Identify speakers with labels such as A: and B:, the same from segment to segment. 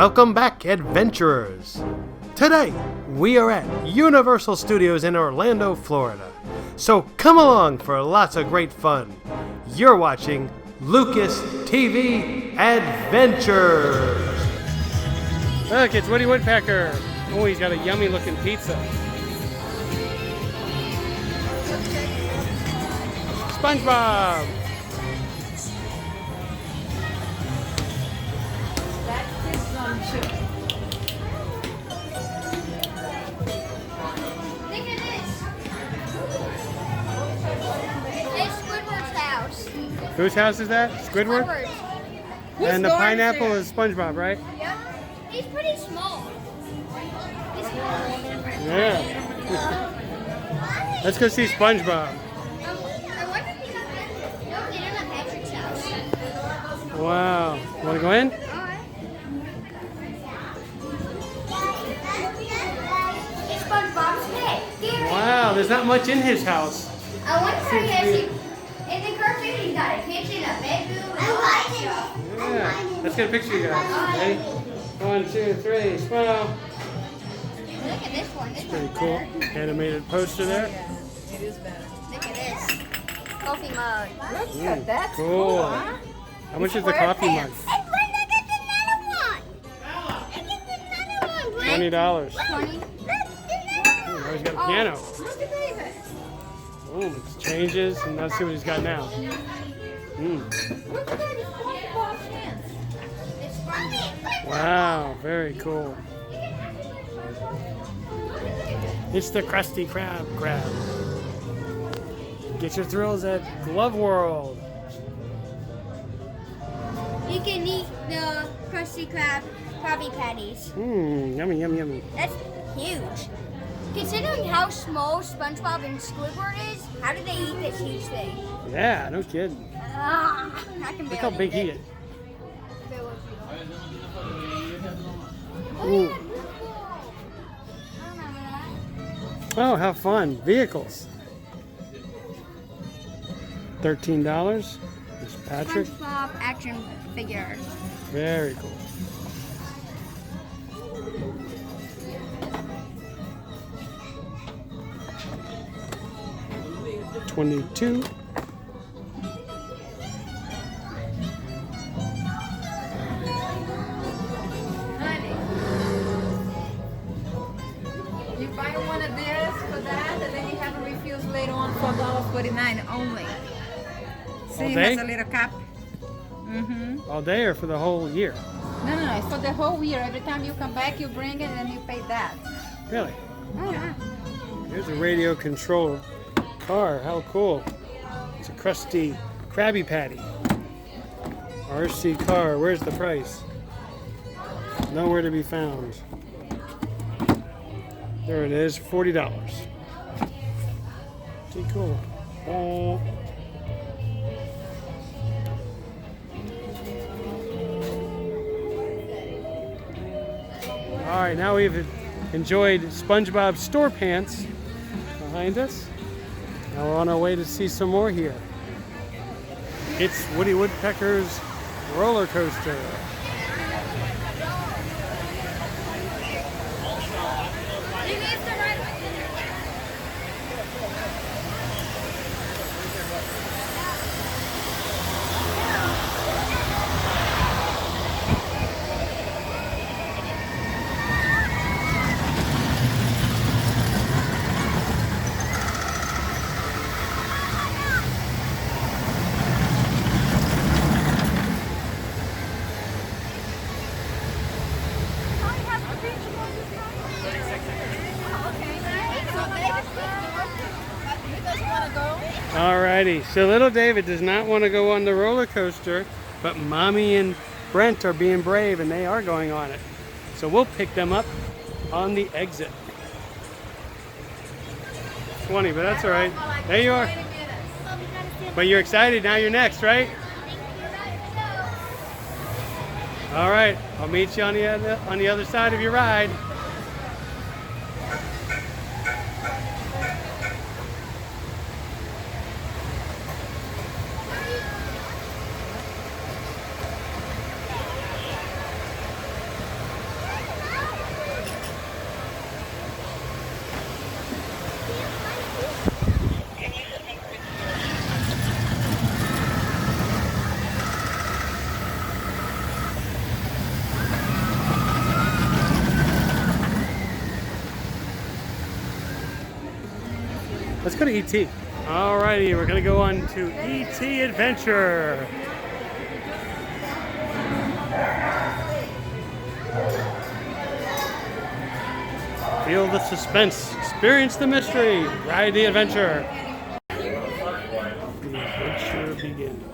A: Welcome back, adventurers! Today, we are at Universal Studios in Orlando, Florida. So come along for lots of great fun. You're watching Lucas TV Adventures! Look, it's Woody Woodpecker. Oh, he's got a yummy looking pizza. SpongeBob! Whose house is that? Squidward? And the pineapple is SpongeBob, right?
B: Yep. He's pretty small.
A: Yeah. Let's go see SpongeBob.
B: I wonder if he's at Patrick's house.
A: Wow. Want to go in?
B: Alright. It's SpongeBob's pet.
A: Wow, there's not much in his house.
B: I wonder if he has in the cartoon he's got a kitchen, a bedroom, and all that stuff.
A: Yeah. Let's get a picture, you guys. Ready? 1, 2, 3, smile.
B: Look at this one. This
A: Pretty
B: one's
A: cool.
B: better.
A: Animated poster there.
C: It is better.
B: Look at this. Coffee mug.
C: Look at that.
A: Cool.
C: Huh?
A: How much is the coffee mug?
B: And look at another one. Look at another one.
A: $20.
B: 20.
A: Oh, he's got a piano.
B: Look at David.
A: Oh, it changes, and let's see what he's got now.
C: Look at that. It's SpongeBob's hands.
B: It's funny.
A: Wow, very cool. It's the Krusty Krab crab. Get your thrills at Glove World.
B: You can eat the Krusty Krabby Patties.
A: Yummy, yummy, yummy.
B: That's huge. Considering how small SpongeBob and Squidward is, how do they eat this huge thing?
A: Yeah, no kidding.
B: I can
A: Look how big he is. Ooh. Oh, how fun. Vehicles. $13. There's Patrick.
B: SpongeBob action figure.
A: Very cool. $22.
C: Honey, you buy one of this for that, and then you have a refills later on for $1.49 only. See, it
A: day?
C: has a little cap.
A: All day or for the whole year?
C: No, it's for the whole year. Every time you come back, you bring it, and you pay that.
A: Really?
C: Oh, yeah.
A: Here's a radio controlled car. How cool. It's a Krusty Krabby Patty. RC car. Where's the price? Nowhere to be found. There it is. $40. Pretty cool. All right, now we've enjoyed SpongeBob Store pants behind us. Now we're on our way to see some more here. It's Woody Woodpecker's roller coaster. Alrighty, so little David does not want to go on the roller coaster, but Mommy and Brent are being brave and they are going on it. So we'll pick them up on the exit. 20, but that's alright. There you are. But you're excited, now you're next, right? Alright, I'll meet you on the other side of your ride. Let's go to E.T. Alrighty, we're gonna go on to E.T. Adventure. Feel the suspense, experience the mystery, ride the adventure. The adventure begins.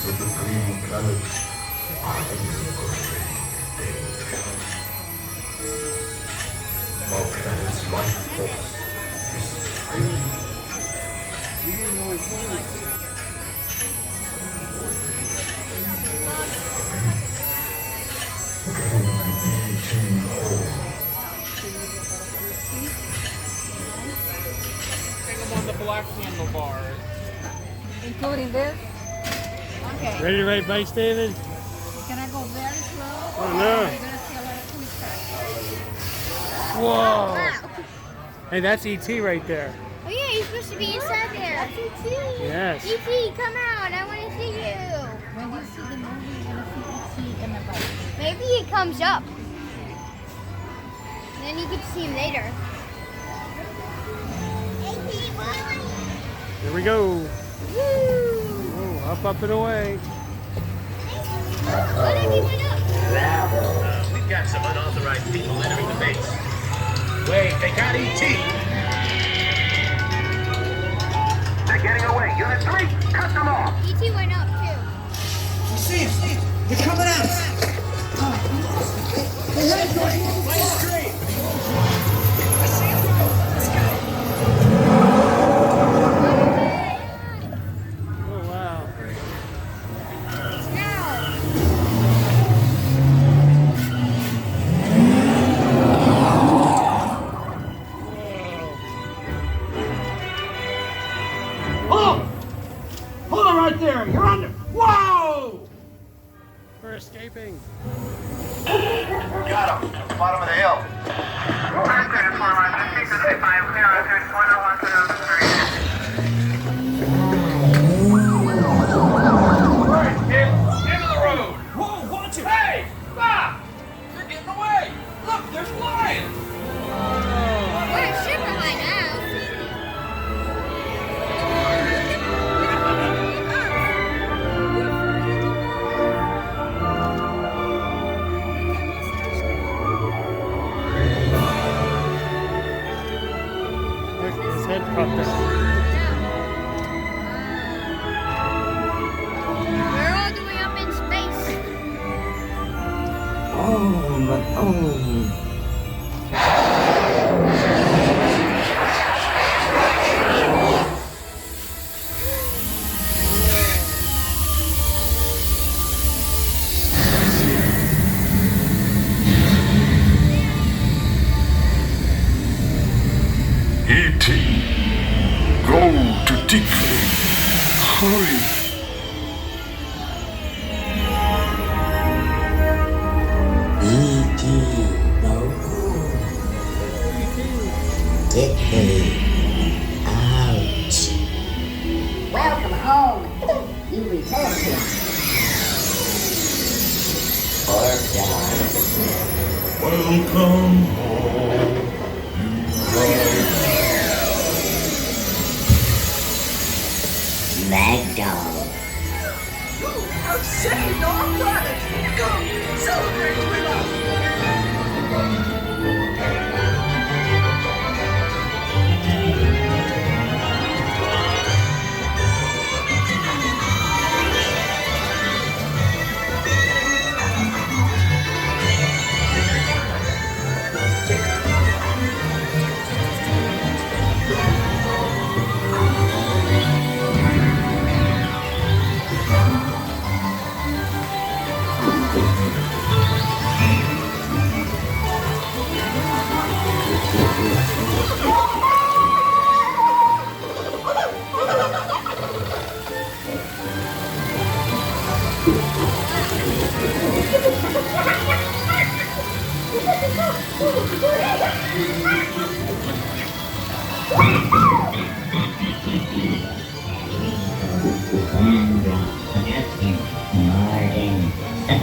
D: Of the green planet, I am afraid they will become. Our planet's life force is free.
E: Take them on the black handlebar.
C: Including this? Okay.
A: Ready to ride bikes, David?
C: Can I go very slow?
A: Oh no.
C: You're going to see a lot of twisters.
A: Whoa.
B: Wow.
A: Hey, that's E.T. right there.
B: Oh yeah, he's supposed to be inside there. That's E.T.
A: Yes.
B: E.T., come out. I want to see you.
C: When you see the movie, you're going to see E.T. in the bike.
B: Maybe he comes up. Then you get to see him later.
A: Here we go.
B: Woo!
A: Oh, up and away.
B: What if he went up?
F: We've got some unauthorized people entering the base. Wait, they got E.T. They're getting away. Unit 3, cut them off.
B: E.T. went up too.
G: See him! They're coming at us!
A: Oh, wow.
B: Now.
G: Hold on right there! You're under! Whoa!
A: We're escaping.
F: Got him. Bottom of the hill. Right, kid. End of the road.
G: Whoa, watch it!
F: Hey, stop! They're getting away. Look, they're flying.
B: We're a shipper by now.
A: Look, his head popped up.
B: We're all the way up in space.
D: E.T. Go to deep. Hurry.
H: E.T. No. Get me out.
I: Welcome home. You returned to us.
H: Or die.
D: Welcome home.
H: Mad dog.
I: I've saved our planet. Come, celebrate with us.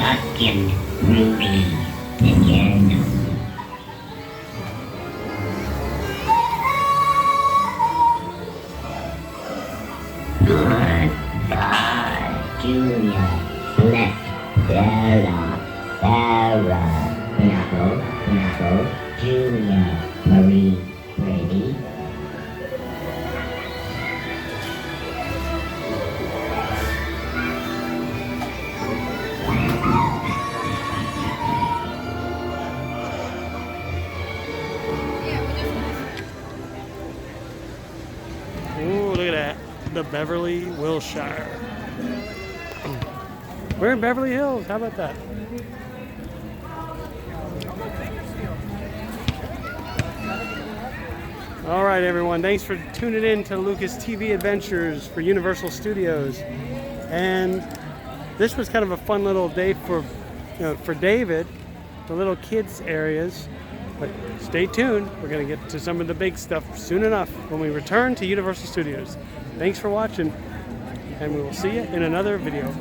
H: fucking movie again. Goodbye, Julia. Left, Sarah, Knuckle, Julia, Marie, Brady.
A: Ooh, look at that. The Beverly Wilshire. We're in Beverly Hills. How about that? All right, everyone. Thanks for tuning in to Lucas TV Adventures for Universal Studios. And this was kind of a fun little day for, for David, the little kids areas. But stay tuned. We're going to get to some of the big stuff soon enough when we return to Universal Studios. Thanks for watching, and we will see you in another video.